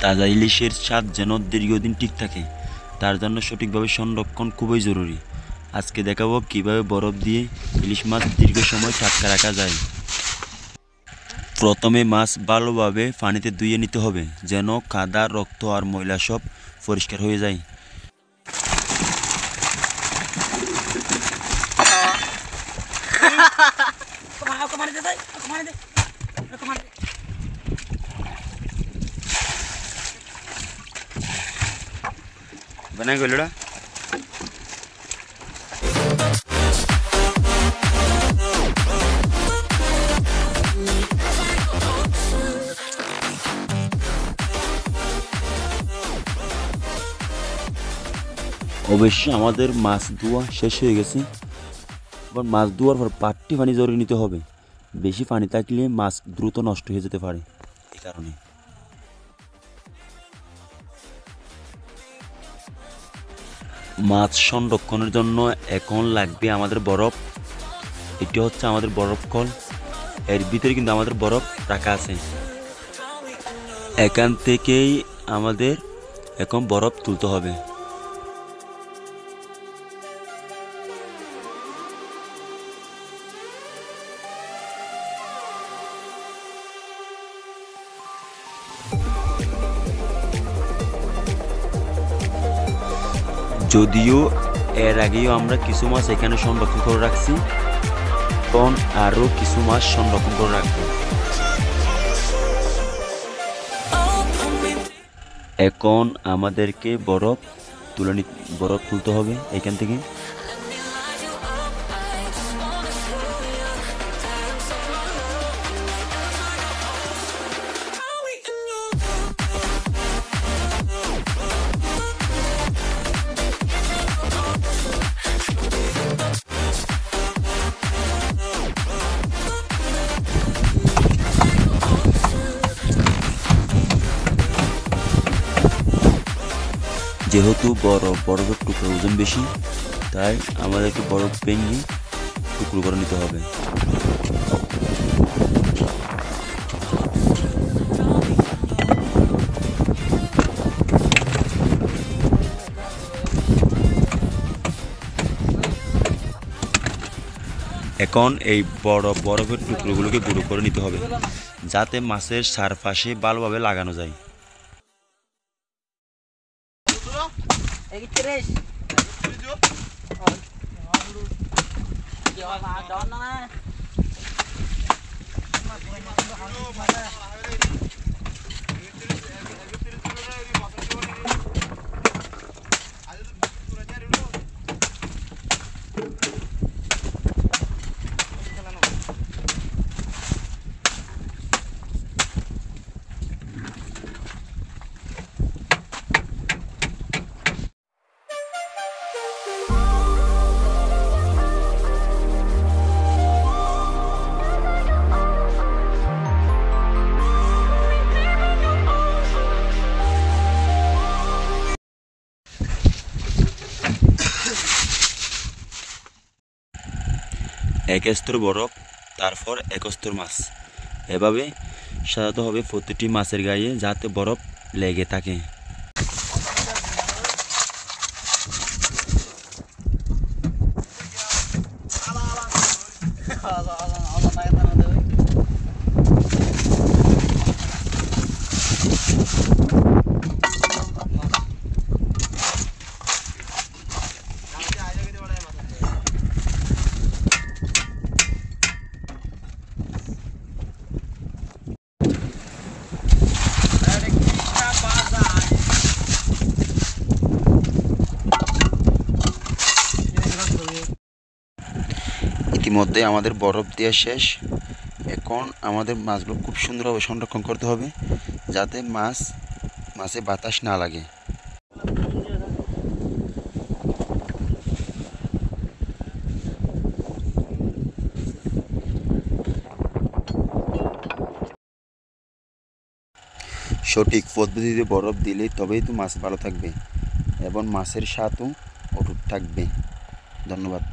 তাজা ইলিশের স্বাদ যেন দীর্ঘদিন ঠিক থাকে, তার জন্য সঠিকভাবে সংরক্ষণ খুবই জরুরি। আজকে দেখাবো কিভাবে বরফ দিয়ে ইলিশ মাছ দীর্ঘ সময় টাটকা রাখা যায়। প্রথমে মাছ ভালোভাবে পানিতে ধুয়ে নিতে হবে, যেন কাদা, রক্ত আর ময়লা সব পরিষ্কার হয়ে যায়। बनाए गोलड़ा অবশ্যই আমাদের মাছ ধোয়া শেষ হয়ে গেছে। এবার মাছ ধোয়ার পর পাট্টি পানি জড়িয়ে নিতে হবে। বেশি পানি থাকলে মাছ দ্রুত নষ্ট হয়ে যেতে পারে, এই কারণে। মাছ সংরক্ষণের জন্য এখন লাগবে আমাদের বরফ। এটি হচ্ছে আমাদের বরফ কল, এর ভিতরে কিন্তু আমাদের বরফ রাখা আছে। এখান থেকেই আমাদের এখন বরফ তুলতে হবে। যদিও এর আগেও আমরা কিছু মাছ এখানে সংরক্ষণ করে রাখছি, এখন আরও কিছু মাছ সংরক্ষণ করে রাখবো। এখন আমাদেরকে বরফ তুলতে হবে এখান থেকে। যেহেতু বরফের টুকরো ওজন বেশি, তাই আমাদেরকে বরফ ভেঙে টুকরো করে নিতে হবে। এখন এই বরফের টুকরোগুলোকে গুঁড়ো করে নিতে হবে, যাতে মাছের চারপাশে ভালোভাবে লাগানো যায়। এক স্তর বরফ, তারপর এক স্তর মাছ, এভাবে সাজাতে হবে প্রতিটি মাছের গায়ে, যাতে বরফ লেগে থাকে। ইতিমধ্যে আমাদের বরফ দেওয়া শেষ। এখন আমাদের মাছগুলো খুব সুন্দরভাবে সংরক্ষণ করতে হবে, যাতে মাছে বাতাস না লাগে। সঠিক পদ্ধতিতে বরফ দিলে তবেই তো মাছ ভালো থাকবে এবং মাছের স্বাদও অটুট থাকবে। ধন্যবাদ।